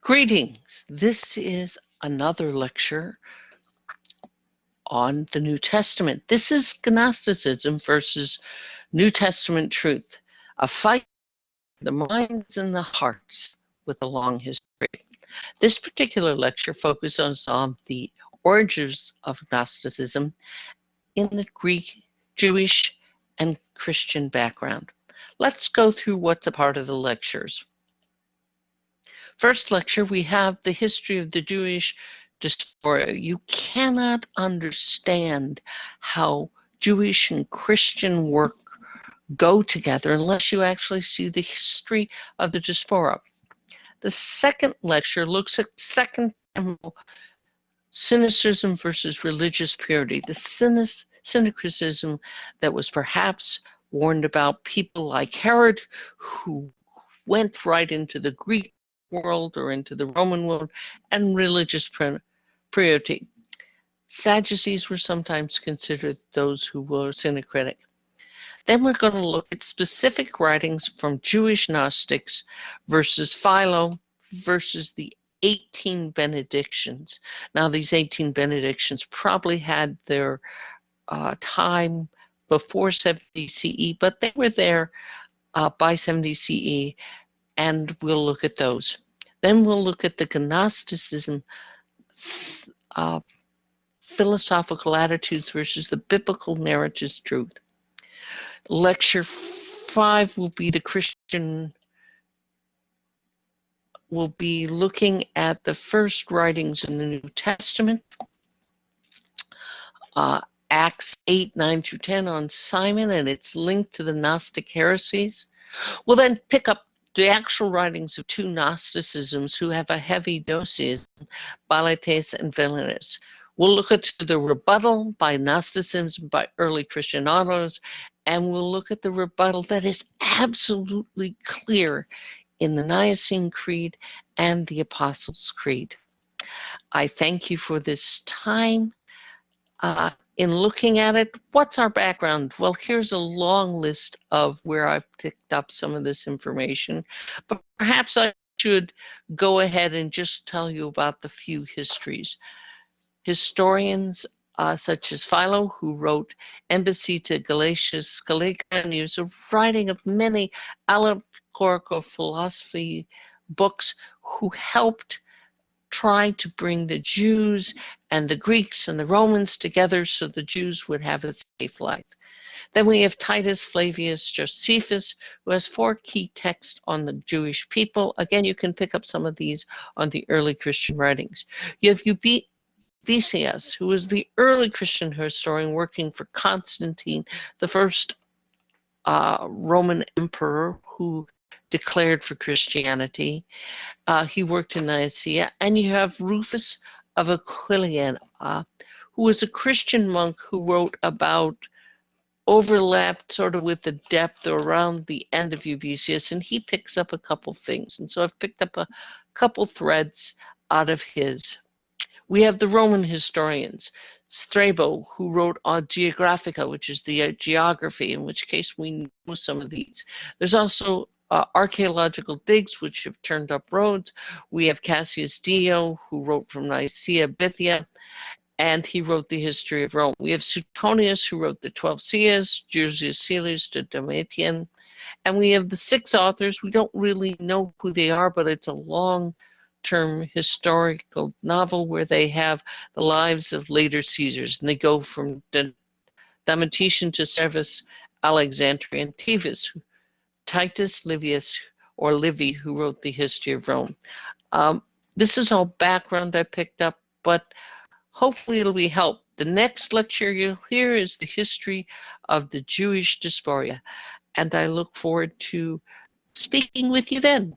Greetings. This is another lecture on the New Testament. This is Gnosticism versus New Testament truth, a fight for the minds and the hearts with a long history. This particular lecture focuses on the origins of Gnosticism in the Greek, Jewish, and Christian background. Let's go through what's a part of the lectures. First lecture, we have the history of the Jewish diaspora. You cannot understand how Jewish and Christian work go together unless you actually see the history of the diaspora. The second lecture looks at Second Temple cynicism versus religious purity, the syncreticism that was perhaps warned about people like Herod, who went right into the Greek world or into the Roman world, and religious purity. Sadducees were sometimes considered those who were syncretic. Then we're going to look at specific writings from Jewish Gnostics versus Philo versus the 18 benedictions. Now, these 18 benedictions probably had their time before 70 CE, but they were there by 70 CE, and we'll look at those. Then we'll look at the Gnosticism philosophical attitudes versus the biblical narrative's truth. Lecture 5 will be the Christian. We'll be looking at the first writings in the New Testament, Acts 8, 9 through 10 on Simon and its link to the Gnostic heresies. We'll then pick up the actual writings of two Gnosticisms who have a heavy dosis, Balates and Villainus. We'll look at the rebuttal by Gnosticism by early Christian authors, and we'll look at the rebuttal that is absolutely clear in the Nicene Creed and the Apostles' Creed. I thank you for this time. In looking at it, what's our background? Well, here's a long list of where I've picked up some of this information, but perhaps I should go ahead and just tell you about the few histories. Historians such as Philo, who wrote Embassy to Galatius, and he was a writing of many allegorical philosophy books who helped try to bring the Jews and the Greeks and the Romans together so the Jews would have a safe life. Then we have Titus Flavius Josephus, who has 4 key texts on the Jewish people. Again, you can pick up some of these on the early Christian writings. You have Eusebius, who was the early Christian historian working for Constantine, the first Roman emperor who declared for Christianity. He worked in Nicaea. And you have Rufus of Aquileia, who was a Christian monk who wrote about, overlapped sort of with the depth or around the end of Eusebius, and he picks up a couple things. And so I've picked up a couple threads out of his. We have the Roman historians, Strabo, who wrote Geographica, which is the geography, in which case we know some of these. There's also archaeological digs, which have turned up roads. We have Cassius Dio, who wrote from Nicaea, Bithynia, and he wrote the history of Rome. We have Suetonius, who wrote the 12 Seas, Julius Caesar's to Domitian, and we have the 6 authors. We don't really know who they are, but it's a long-term historical novel where they have the lives of later Caesars, and they go from Domitian to Servius Alexandrian, Titus Livius, or Livy, who wrote the history of Rome. This is all background I picked up, but hopefully it'll be help. The next lecture you'll hear is the history of the Jewish diaspora, and I look forward to speaking with you then.